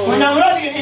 When I'm ready,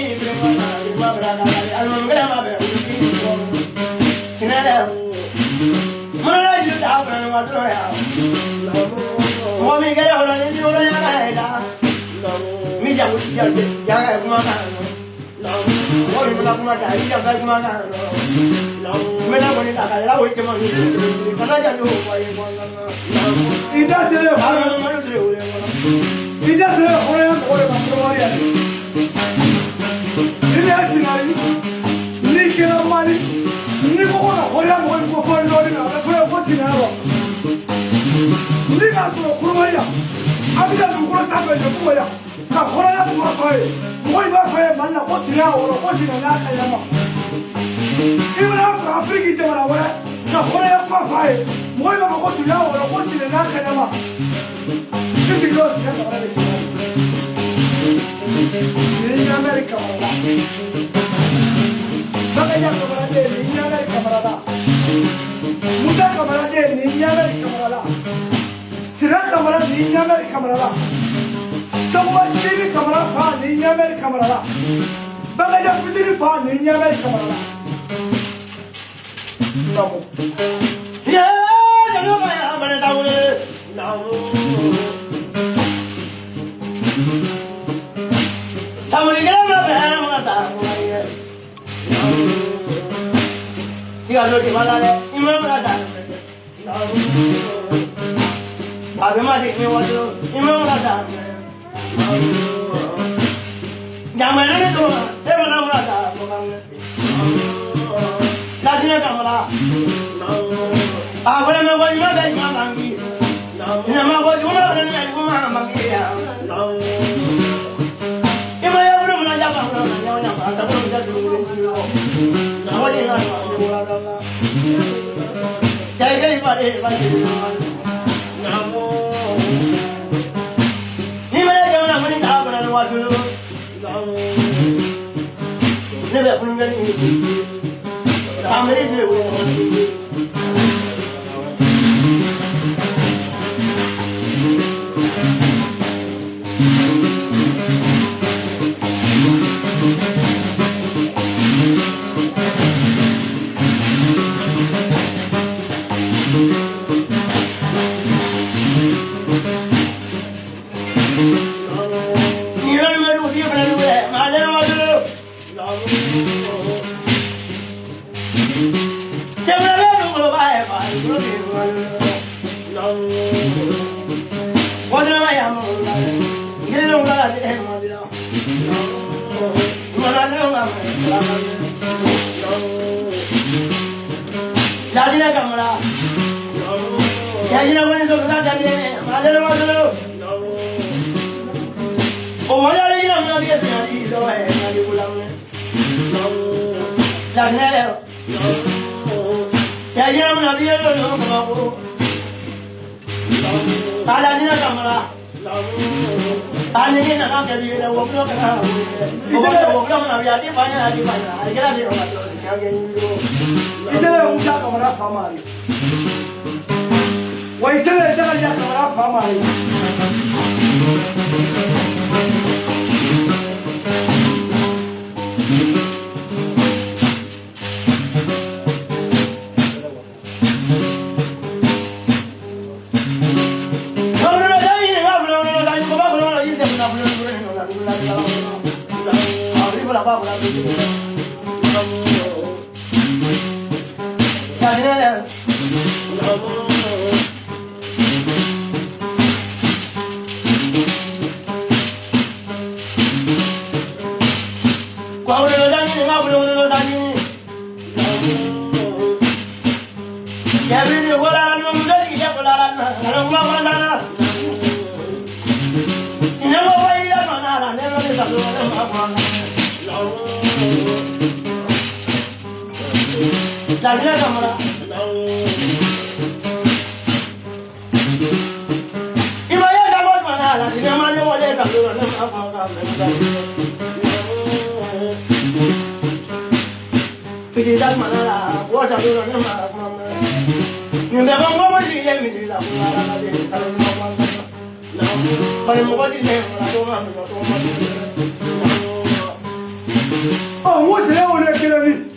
Oh, what's the hell they're killing me?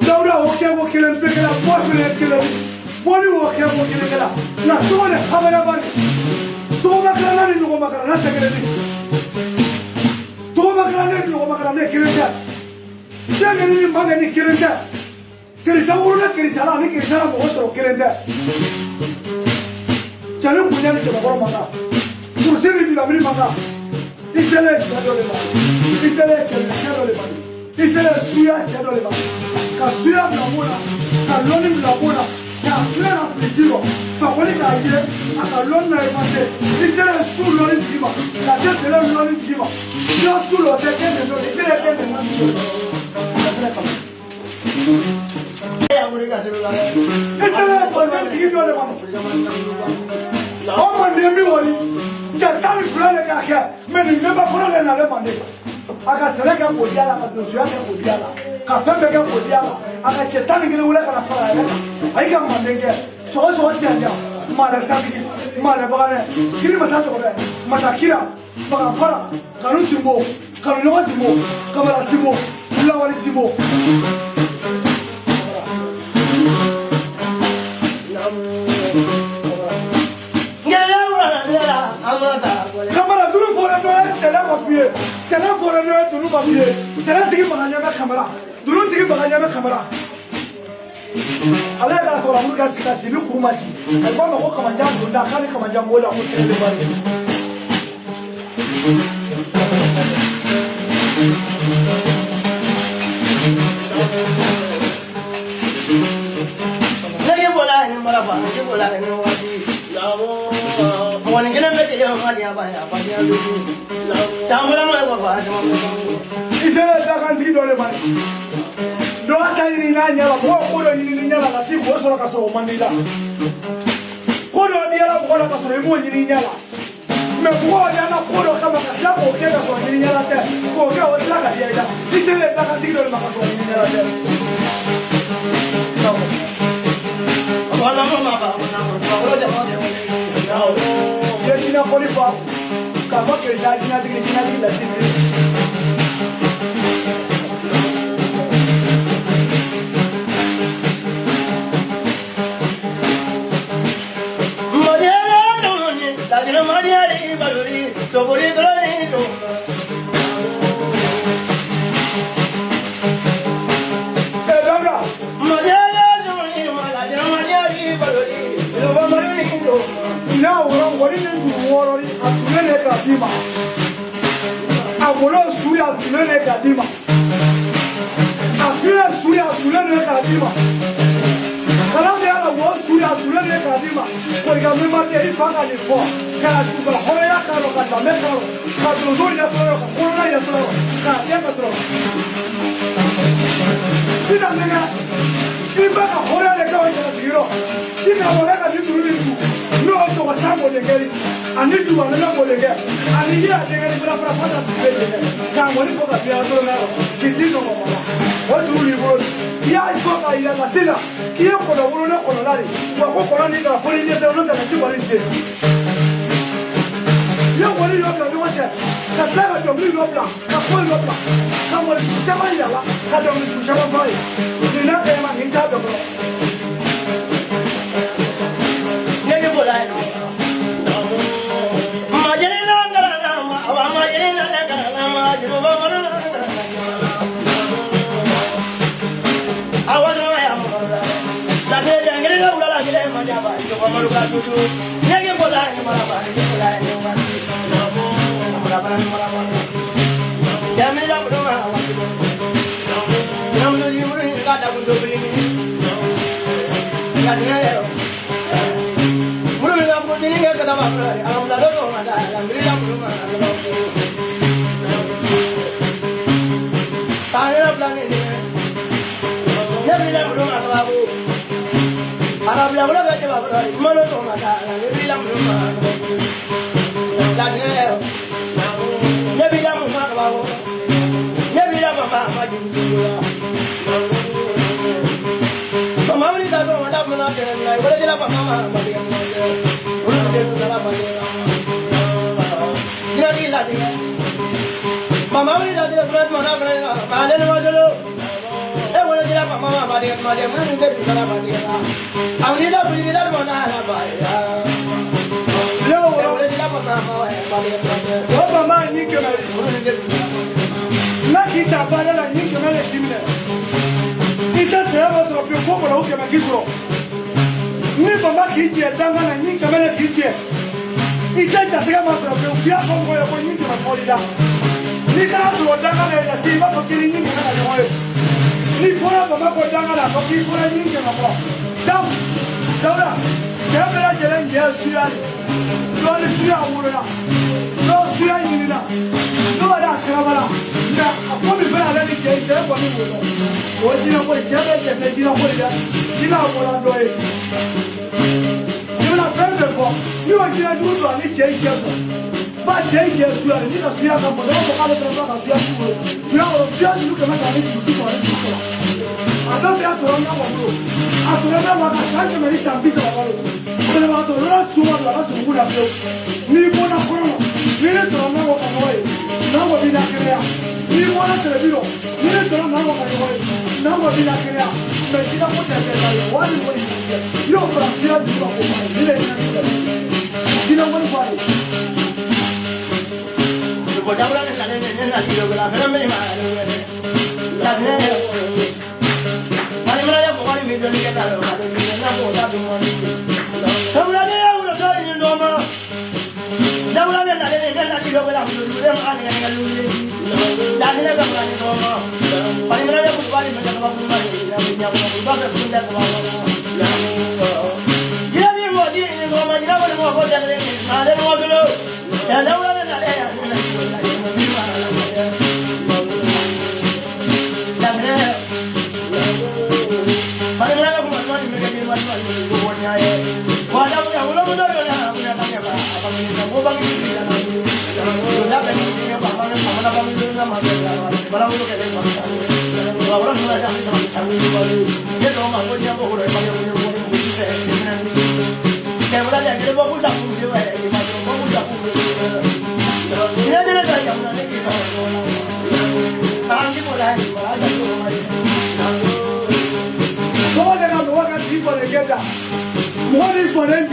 No, okay, we're killing big enough. What's the killing me? What do you walk here? We're killing it up. Now, so the hammer about it. Toma Granada, you want to take it. Toma Granada, you want to make it. Secondly, Magani killing that. Kirisabura, Kirisala, Kirisara, also killing that. Chalum Puyan is a Romana. Musiri to the Mimaka. Israel, Israel, Israel, Suya, Kasuya, Namuna, Kalonim Labuna, Kasuya, Pidio, Fabolika, Akalona, Israel, Sulonin Diva, Kajan Lonin Diva, just Sulo, the Jatali fulani kaka, mimi nimeba fulani na lema ndeka. Akaseleka kodiala, akadosuaka kodiala, kafembeka kodiala, akachetani ngine ule kana fara yaka. Aika mandenge, so tianja, mara sabiki, mara bagane, kiri masato kobe, masakira, bagafara, kanu simo, kanu noa simo, kamera simo, lawali simo. Camara, do for a Salam Salam for a to Lumapie, Salam to Mahanyama camera, do not take Mahanyama camera. I like that for a look at Silu Kumaji. I want to walk on down to Nakani Kamajamola who said the body. One can make it your money by a Is there a country dollar money? No, I can't in Nanya, what are you in Yala? See what's on a so Manila. What are the other one of us removing in Yala? Memoria, Poro, Kamaka, or Kega for Yala, or go with Laga. This is a country dollar now what is it war at Meneka Dima? I will Suya to Meneka Dima. I feel Suya to Meneka Dima. Canada was Suya to Meneka Dima. For the member of family for Katu Hoya Karo Katameko, Katuzoya Toro, Corona Toro, Kayakatro. Sidamena, give back a Hoya Karo. If I want to do no, to a sample again. I need to another again. And here I take a father to pay. Come on, for the piano now. What do you want? Here I got a Yasina. Here for the woman of Colorado. What Colonica for the look at the what is it? You want to look at what the planet of Blue Block, a full block. Come on, Shamaya, I don't know Shamaya. You're not there, man, he's out of it. Mama, we don't have a friend, I don't know what to do. I want to get up Mama, body, and my man, and get it. I need up with that one. I have What Mama, you can not eat a father and you can let him there. It does have us of your people who can make it wrong. Never back here, Dama, and you can let it here. It takes a drama of your people when you can afford it out. Ni kana to danga na si ba ko kiri ni kana na mo ni fora ba ko danga na ko ki fora ni ke ma ko dam dawra kamera jere nge suya do ni suya wuro na do suya ni na do da kamera na ko mi bana le ni je je ko ni wuro o ji na ko je be je be ji na ko ya ji na ko la do e ni na perde ko ni o ji na du do ni je je so ba je je suya ni na suya ka mo do ko ka le ka suya ku suya o suya ni ko ma ka ni ku ko ni ko ado be atoro na mo bro atoro na wa ka ka me ni tambisa ba lo ko le ma to ra suwa la su ku na be ni mo na ko no ni le to na wo ka mo e na wo bi na kire ya ni mo na tele biro ni le to na wo ka mo e na wo bi na kire ya me ti na ko te te la yo wa ni wo ni yo pra suya ni ko ma ni le ni na wo ni fa Por ya hablan en la ciudad de la fe me la Vale, me la llamo, vale, me dio que tal, vale, me la puedo dar un momento. Habla de uno solo en el nombre. Ya hablan en la ciudad de la fe, la niña que habla de nombre. Vale, me la llamo, vale, me la llamo, vale, la niña que habla de nombre. Ya mismo, tiene como ya no podemos hacer nada de nuevo. Ya la hablan en la Morning for them,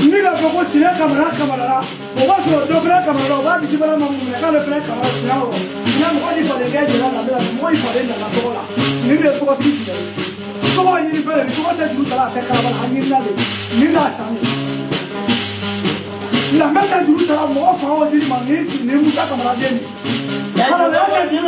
Nigga, go see a camera, or what your dobra camera, what did you want to have a black camera now? Now, what if I get more for them than a dollar? Maybe a poor teacher. So I need to what I do to take a I need nothing. Nigga, son. La meta do to more power than my niece, Nimusa camera. I don't know what you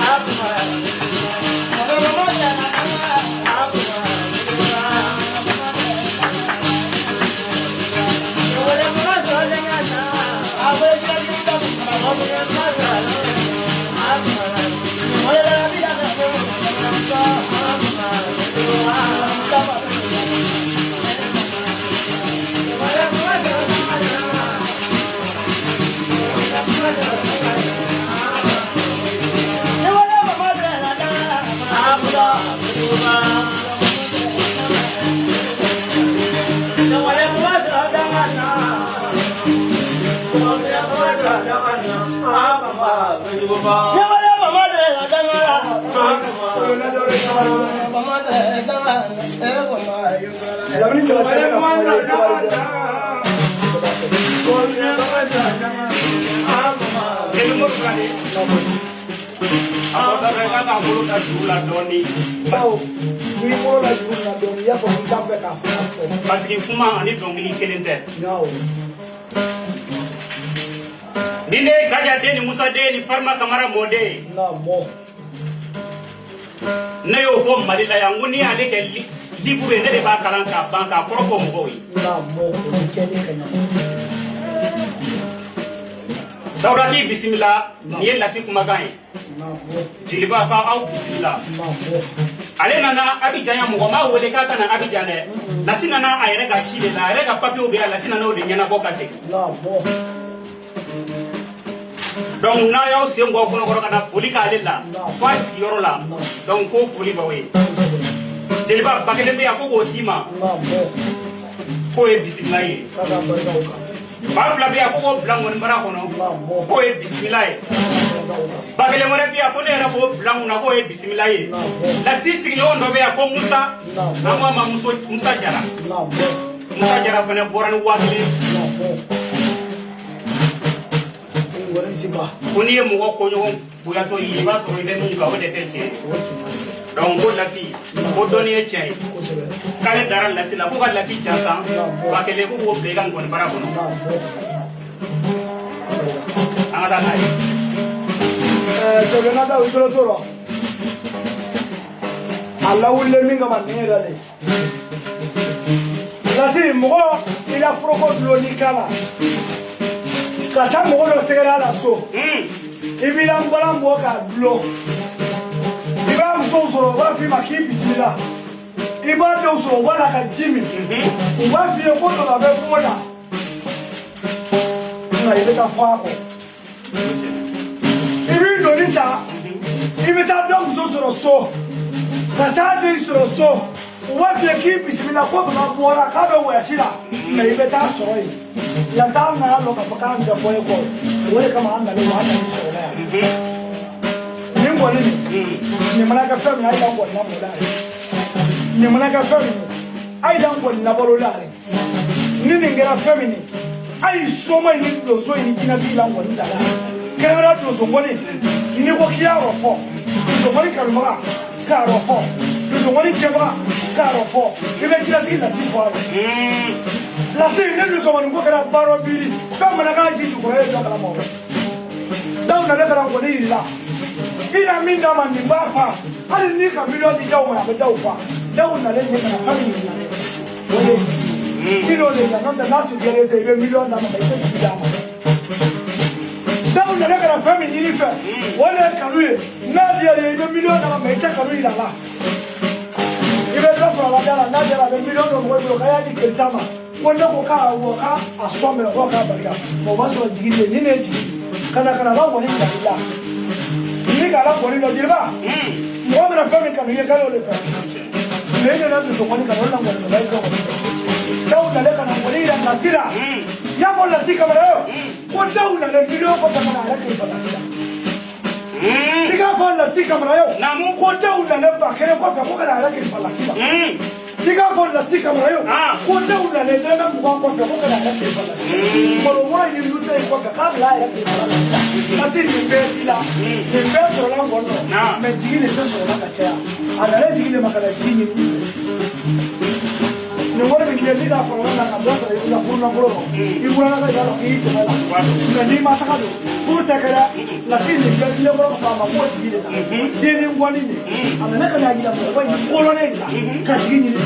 I Parce que fuma ani dongili kelen tɛ. Ni ne Kaja den ni Musa den ni Farma Kamara mɔden. Ne y'o fɔ Mali la yan n ko ni y'ale kɛ libre ne de b'a kalan k'a ban k'a kɔrɔ fɔ mɔgɔw ye. Dawuda k'i bisimila nin ye lasi kumakan ye. Jeliba k'aw bisimila. Ale nana Abidjan ya mɔgɔ m'a wele k'a ka na Abidjan dɛ. Lasi nana a yɛrɛ ka ci de la a yɛrɛ ka papier bɛ yan Lasi nana o de ɲɛnabɔ ka segin. Donc n'a y'aw sen bɔ kɔnɔkɔrɔ ka na foli k'ale la fo a sigiyɔrɔ la donc ko foli b'aw ye. Jeliba ba kelen bɛ yan ko k'o d'i ma k'o ye bisimila ye. Ba fila bɛ yan ko k'o bila ŋɔnibara kɔnɔ k'o ye bisimila ye. Ba kelen wɛrɛ bɛ yan ko ne yɛrɛ k'o bila mun na k'o ye bisimila ye. Lasi sigiɲɔgɔn dɔ bɛ yan ko Musa an ko a ma Musa Jara. Musa Jara fana bɔra ni 1000. Ko n'i ye mɔgɔ koɲɔgɔn boyatɔ ye i b'a sɔrɔ i bɛ min kan o de tɛ tiɲɛ ye. Donc ko Lasi ko dɔnni ye tiɲɛ ye. K'ale dara Lasi la ko ka Lasi jansan ba kelen ko k'o bila i ka ŋɔnibara kɔnɔ. An ka taa n'a ye. Jɔgɛnna da u jɔlen tora a lawulilen min kama nin yɛrɛ de Lasi mɔgɔ i ka foroko dulonni k'a la ka taa mɔgɔ dɔ sɛgɛrɛ a la so i b'i la nbalan bɔ k'a dulon i b'a musow sɔrɔ u b'a f'i ma k'i bisimila i b'a denw sɔrɔ u b'a la ka ji min u b'a f'i ye ko dɔ bɛ bon na nka i bɛ taa fɔ a kɔ i b'i doni ta i bɛ taa dɔ muso sɔrɔ so ka taa den sɔrɔ so u b'a f'i ye k'i bisimila ko bana bɔra k'a bɛ wɔyasi la nka i bɛ taa sɔrɔ yen yasa an nana lɔ k'a fɔ k'an tɛ bɔ e kɔ o de kama an nalen wa an nana sɔrɔ yan nin kɔni nin mana kɛ fɛn min a ye dan kɔni lamɔ la nin mana kɛ fɛn min a ye dan kɔni labalo la ni nin kɛra fɛn min a ye soma ni donso ni jinɛ b'i la kɔni da la kɛrɛnkɛrɛn donso kɔni ni ko k'i y'a rɔ fɔ donso kɔni kanubaga k'a rɔ fɔ donso kɔni kɛbaga k'a rɔ fɔ i bɛ jinɛtigi Lasi fɔ a la. Lasi ne dun sɔgɔni ko kɛra baara biiri fɛn mana k'a ji jukɔrɔ e jɔ kalama o daw na ne kɛra nkɔni yiri la i na min d'a ma nin b'a fa hali ni ka miliyɔn di daw ma a bɛ daw fa daw nalen ɲɛ kana fɛn min ɲinɛ o de i n'o de la n'o tɛ n'a tun kɛra e i bɛ miliyɔn d'a ma i tɛ jigi d'a ma daw nalen kɛra fɛn min ɲini fɛ o de ye kanu ye n'a diyara i bɛ miliyɔn d'a ma i tɛ kanu yira a la i bɛ dɔ sɔrɔ a la da la n'a diyara a bɛ miliyɔn dɔ mɔgɔ bolo k'a y'a di kerisa ma ko ne ko k'a wɔ k'a sɔn minɛ ko k'a barika o b'a sɔrɔ jigi tɛ ni ne jigi kana la kɔni jagi la ni k'a la kɔni lɔ jeliba mɔgɔ bɛna fɛn min kanu i ye k'ale o de fɛ mais i nana dusu kɔni kanu o de la kɔni bɛ i kɛ kɔni daw nalen ka na kɔni yira Lasi la y'a fɔ Lasi kamara ye ko daw nalen miliyɔn kɔfɛ ka na a yɛrɛ kɛlɛ Lasi la i k'a fɔ Lasi kamara ye ko daw nalen ba kelen kɔfɛ ko ka na a yɛrɛ kɛlɛ Lasi la i k'a fɔ Lasi kamara ye ko daw nalen dɛmɛ mugan kɔfɛ ko ka na a yɛrɛ kɛlɛ Lasi la kɔrɔbɔrɔ ye lu tɛ yen kɔfɛ k'a bila a yɛrɛ kɛlɛ Lasi la Lasi nin bɛɛ di la nin bɛɛ sɔrɔla n kɔnɔ mais jigi de tɛ sɔrɔla ka caya a nalen jigi de ma ka na jigi ɲini nin wari min kɛ n'i k'a fɔlɔ la ka dɔ sɔrɔ i ka furu nafolo rɔ i wulala ka yala k'i sɛbɛ la mais n'i ma taga don furu tɛ kɛra Lasi nin bɛɛ dilen kɔrɔ ka fɔ a ma k'o jigi de la den ni ngɔni de a nana ka n'a yira mɔgɔ in kolonnen la ka jigi ɲini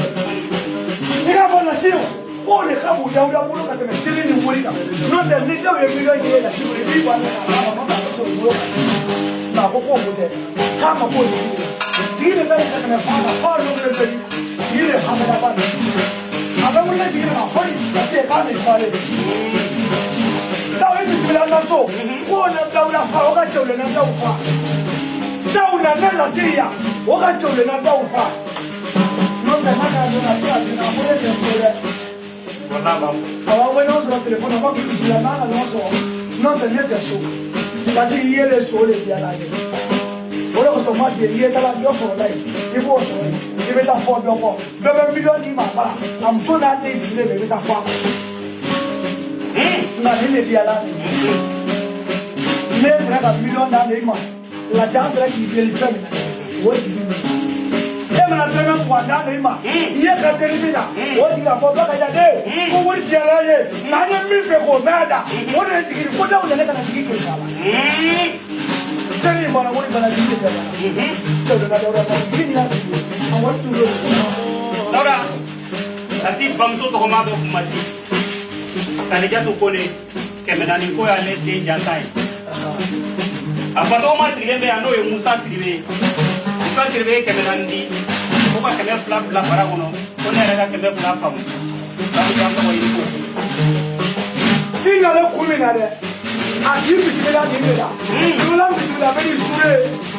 i k'a fɔ Lasi o k'o de ka bon Dawuda bolo ka tɛmɛ seli ni wari kan n'o tɛ ni dɔw ye miliyɔn ɲini Lasi bolo i b'i bɔ a la k'a ma k'a sɔrɔ o bolo kan nka a ko k'o ko tɛ k'a ma k'o jigi de jigi de bɛ ka tɛmɛ fa kan fa n'o bɛ bɛ jigi de hamidaba de a bɛ wuli jigi de ma fɔ Lasi k'a ni falen daw ye bisimila n ka so k'o na Dawuda fa o ka cɛw na daw fa daw na ne Lasi yan o ka cɛw na daw fa n'o tɛ n'a kɛra don a tɛ a dun a ko ne tɛ so dɛ Alors, ouais, non, sur le téléphone, on va que tu la main, non, t'as bien tes sous. Parce qu'il y a les sous, les bien là. Voilà, on s'en va dire, il y a la bien sur là. Il faut se il va t'en faire bien fort. Le même million d'ima, voilà. I'm so not lazy, il va t'en faire. Non, il est bien là. Il est vraiment un million d'années. La jambe qui vient de faire. Oui. Et maintenant, je vais voir dans les mains. Il y a un téléphone. On dit la photo qu'il y a deux. Pour vous dire, il y a un mille de gros merde. On est dit qu'il faut donner la vie que ça va. C'est les bonnes, on est dans la vie que ça va. Laura, asi bamso to ma be kumasi. Tani ja to kone kemenani ko ya le de jatai. Apato ma sirebe ano e Musa sirebe. Musa sirebe kemenandi. Ko ba kemel fla fla para kono. Ko ne rega kemel fla fam. Tamu jam ko yi ko. Dinga le kumina de. Aki bismillah ni de la. Lula bismillah be ni sure.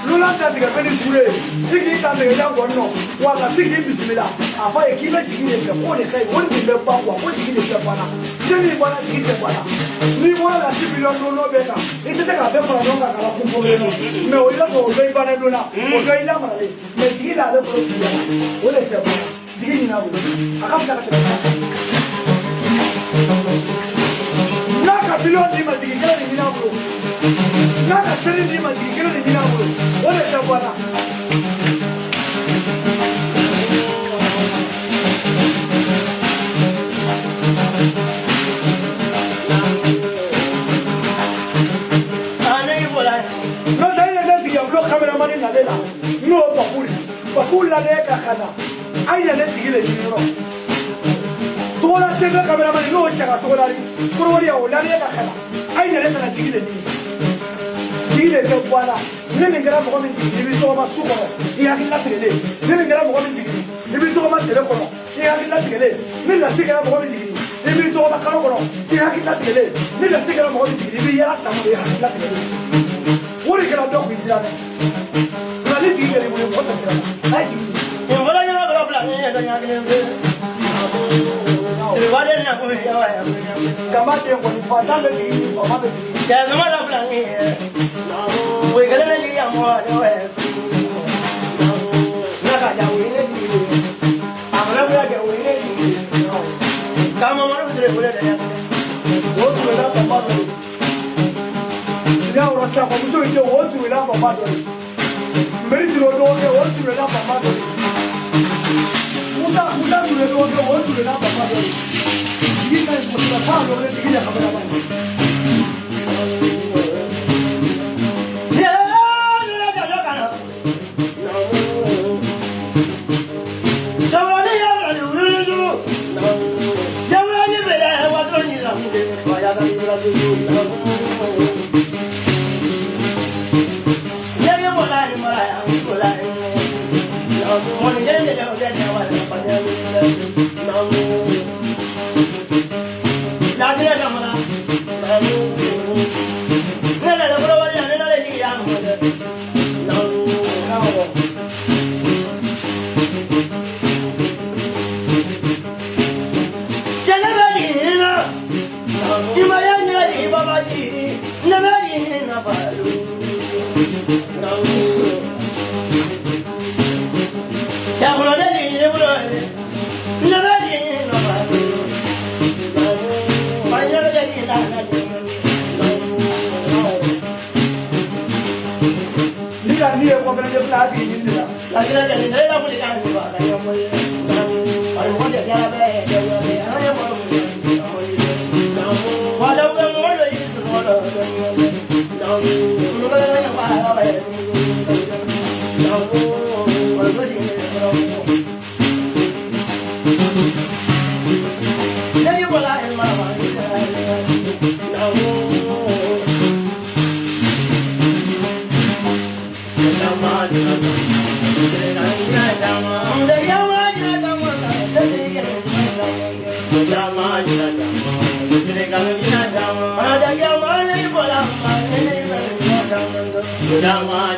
Lula ta diga be ni sure. Tiki ta de ya wonno. Wala tiki bismillah. Afa e kibe tiki de ko de kai woni de ba ko tiki de ba na. Seni bana tiki de ba na. Ni wala si bilon no be na. Ite te ka be ko no ka la kumpo be no. Me o ila ko be ba na do na. O ga ila ma le. Me tiki la le ko tiki na. O le te ba. Tiki ni na wo. Akam sa ka te. Naka bilon di ma tiki kala ni na wo. Naka seri di ma tiki kala ni na wo. O le te ba na. No bakul la de kana ay la de tigile ni no tola te ka kamera mani no chaga tola ni kurori o la de kana ay la de kana tigile ni tigile de kwala ne me ngara mo mi ni to ma su ko ya ki la tigile ne me ngara mo mi tigile ni to ma tele ko ya ki la tigile ni la tigile mo mi tigile ni to ma karo ko ya ki la tigile ni la tigile mo mi tigile bi ya sa mo ya ki la tigile wori kala do ko islam Kali tigre ni mo ko ta ai Ni wala ni na bla ni ya nya ni ni wala ni ko ya kama te ko ni fata le ni ko ma be ya no la bla ni we gele ni ya mo ya na ka ya we ni amra bla ya we ni kama ma no dire ko le ya wo tu la pa pa ya ora sa ko so ite wo tu la pa pa Meri tu lo ke wo tu la pa pa Musa tu lo ke wo tu la pa pa Ni ka ko la pa lo le ti ya ka ba Dama,